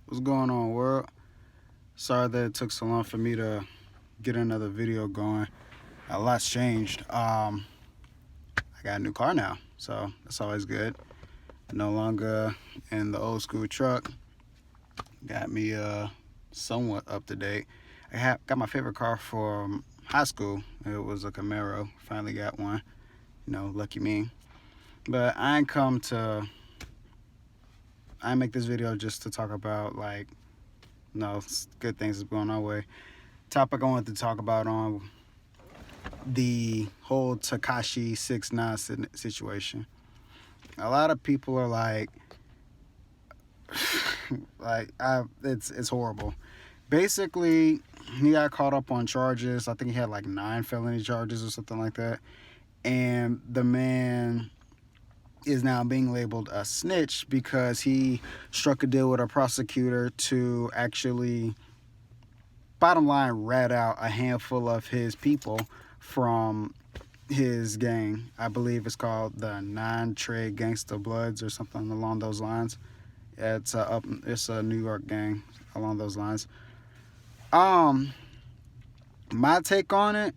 What's going on, world? Sorry that it took so long for me to get another video going. A lot's changed. I got a new car now, so that's always good. No longer in the old school truck. Got me somewhat up to date. Got my favorite car from high school. It was a Camaro. Finally got one. Lucky me. But I make this video just to talk about good things that's going our way. Topic I wanted to talk about on the whole Tekashi 6ix9ine situation. A lot of people are it's horrible. Basically, he got caught up on charges. I think he had 9 felony charges or something like that. And the man is now being labeled a snitch because he struck a deal with a prosecutor to actually, bottom line, rat out a handful of his people from his gang. I believe it's called the Non-Trade Gangsta Bloods or something along those lines. It's a New York gang along those lines. My take on it,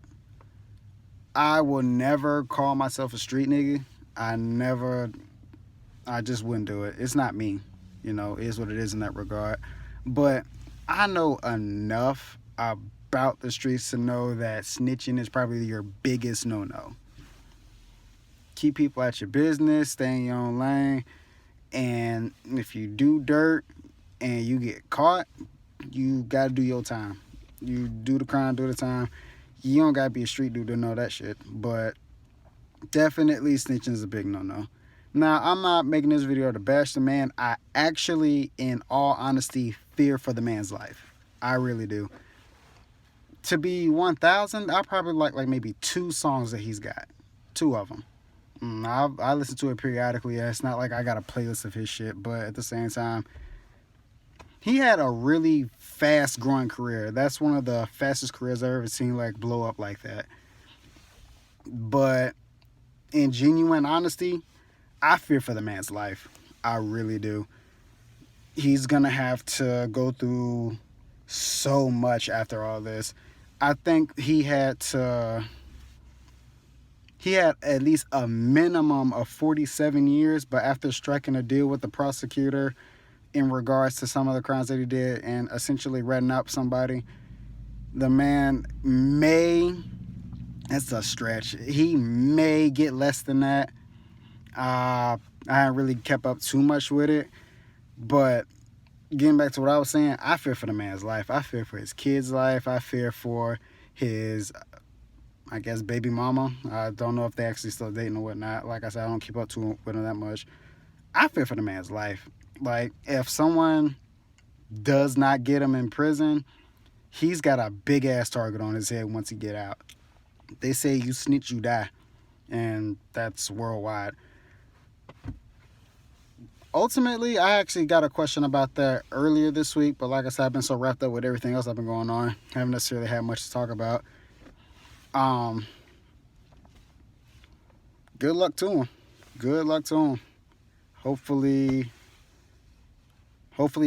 I will never call myself a street nigga. I just wouldn't do it. It's not me. It is what it is in that regard. But I know enough about the streets to know that snitching is probably your biggest no-no. Keep people at your business, stay in your own lane, and if you do dirt and you get caught, you gotta do your time. You do the crime, do the time. You don't gotta be a street dude to know that shit. But definitely snitching is a big no-no. Now, I'm not making this video to bash the man. I actually, in all honesty, fear for the man's life. I really do. To be 1,000, I probably like maybe 2 songs that he's got. 2 of them. I listen to it periodically. It's not like I got a playlist of his shit, but at the same time, he had a really fast growing career. That's one of the fastest careers I've ever seen blow up like that. But in genuine honesty, I fear for the man's life. I really do. He's gonna have to go through so much after all this. I think he had at least a minimum of 47 years, but after striking a deal with the prosecutor in regards to some of the crimes that he did and essentially ratting up somebody, the man may, it's a stretch, he may get less than that. I haven't really kept up too much with it, but getting back to what I was saying, I fear for the man's life. I fear for his kid's life. I fear for his, I guess, baby mama. I don't know if they actually still dating or whatnot. Like I said, I don't keep up with him that much. I fear for the man's life. If someone does not get him in prison, he's got a big ass target on his head once he get out. They say you snitch, you die, and that's worldwide. Ultimately, I actually got a question about that earlier this week, but like I said, I've been so wrapped up with everything else I've been going on, I haven't necessarily had much to talk about. Good luck to him. Good luck to him. Hopefully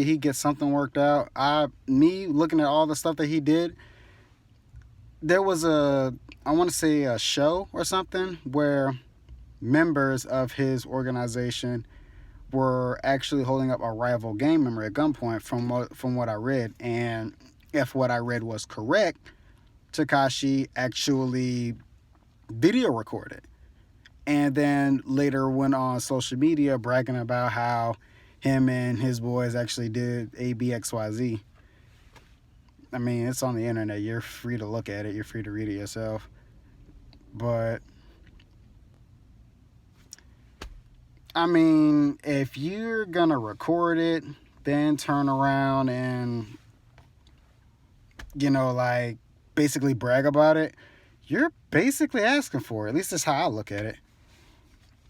he gets something worked out. Me looking at all the stuff that he did, there was I want to say a show or something where members of his organization were actually holding up a rival gang member at gunpoint from what I read. And if what I read was correct, Tekashi actually video recorded and then later went on social media bragging about how him and his boys actually did ABXYZ. I mean, it's on the internet. You're free to look at it. You're free to read it yourself. But I mean, if you're gonna record it, then turn around and, basically brag about it, you're basically asking for it. At least that's how I look at it.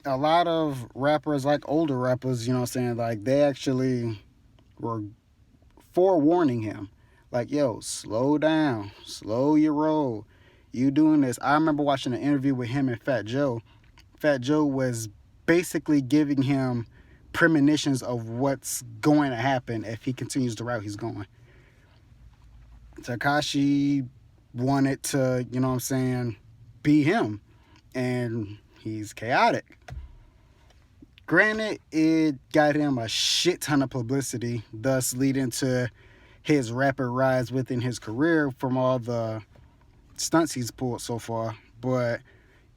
A lot of rappers, older rappers, they actually were forewarning him. Yo, slow down, slow your roll. You doing this. I remember watching an interview with him and Fat Joe. Fat Joe was basically giving him premonitions of what's going to happen if he continues the route he's going. Tekashi wanted to, you know what I'm saying, be him, and he's chaotic. Granted, it got him a shit ton of publicity, thus leading to his rapid rise within his career from all the stunts he's pulled so far. But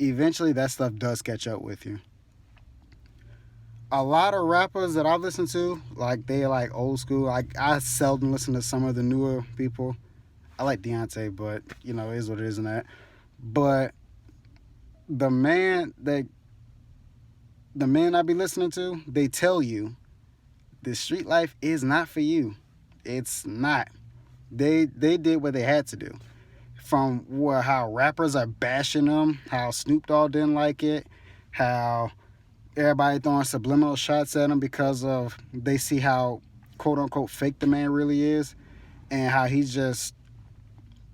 eventually that stuff does catch up with you. A lot of rappers that I listen to, like, they like old school. Like, I seldom listen to some of the newer people. I like Deontay, but you know, it is what it is in that. But the man I be listening to, they tell you the street life is not for you. It's not. They did what they had to do. From how rappers are bashing them, how Snoop Dogg didn't like it, how everybody throwing subliminal shots at him because of they see how quote unquote fake the man really is, and how he's just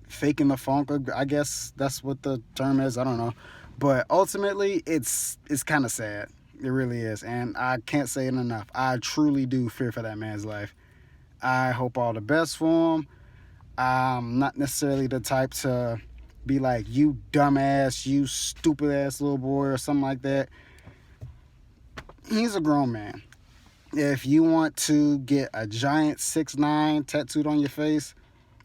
faking the funk. I guess that's what the term is. I don't know, but ultimately it's kind of sad. It really is, and I can't say it enough. I truly do fear for that man's life. I hope all the best for him. I'm not necessarily the type to be like, you dumbass, you stupid ass little boy or something like that. He's a grown man. If you want to get a giant 6ix9ine tattooed on your face,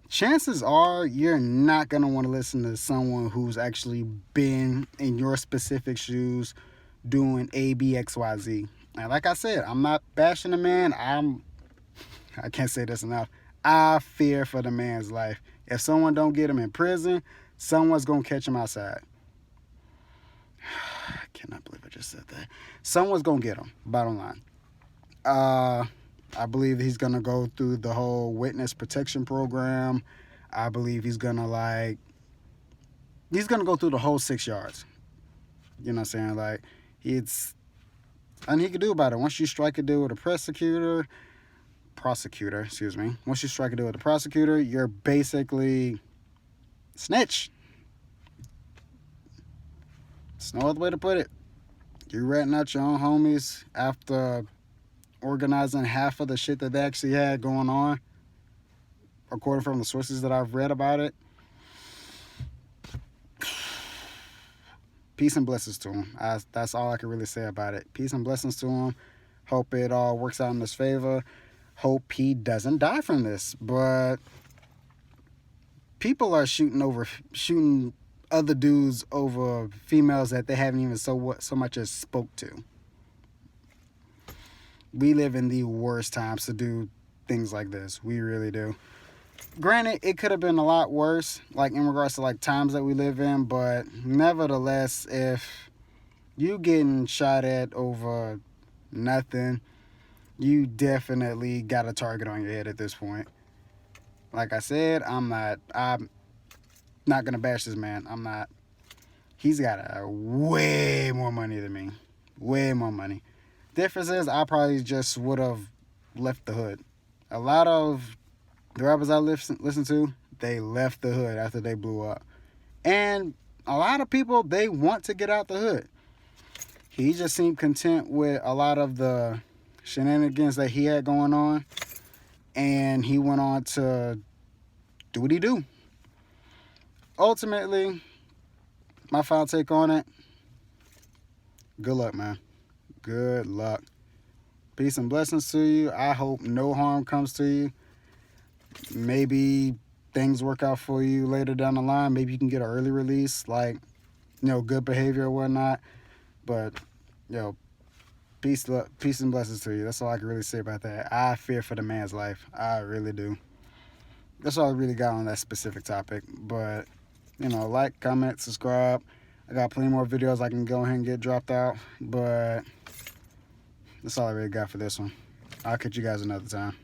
chances are you're not going to want to listen to someone who's actually been in your specific shoes doing A, B, X, Y, Z. And like I said, I'm not bashing the man. I can't say this enough. I fear for the man's life. If someone don't get him in prison, someone's going to catch him outside. I cannot believe I just said that. Someone's going to get him, bottom line. I believe he's going to go through the whole witness protection program. I believe he's going to go through the whole 6 yards. You know what I'm saying? Like, it's nothing he can do about it. Once you strike a deal with a prosecutor, once you strike a deal with a prosecutor, you're basically snitch. There's no other way to put it. You're ratting out your own homies after organizing half of the shit that they actually had going on, according from the sources that I've read about it. Peace and blessings to him. That's all I can really say about it. Peace and blessings to him. Hope it all works out in his favor. Hope he doesn't die from this. But people are shooting other dudes over females that they haven't even so much as spoke to. We live in the worst times to do things like this. We really do. Granted, it could have been a lot worse, like in regards to like times that we live in, but nevertheless, if you getting shot at over nothing, you definitely got a target on your head at this point. Like I said, I'm not gonna bash this man. I'm not. He's got way more money than me. Way more money. Difference is, I probably just would have left the hood. A lot of the rappers I listen to, they left the hood after they blew up. And a lot of people, they want to get out the hood. He just seemed content with a lot of the shenanigans that he had going on. And he went on to do what he do. Ultimately, my final take on it, good luck, man. Good luck. Peace and blessings to you. I hope no harm comes to you. Maybe things work out for you later down the line. Maybe you can get an early release, like, good behavior or whatnot. But, peace and blessings to you. That's all I can really say about that. I fear for the man's life. I really do. That's all I really got on that specific topic. But, like, comment, subscribe. I got plenty more videos I can go ahead and get dropped out. But that's all I really got for this one. I'll catch you guys another time.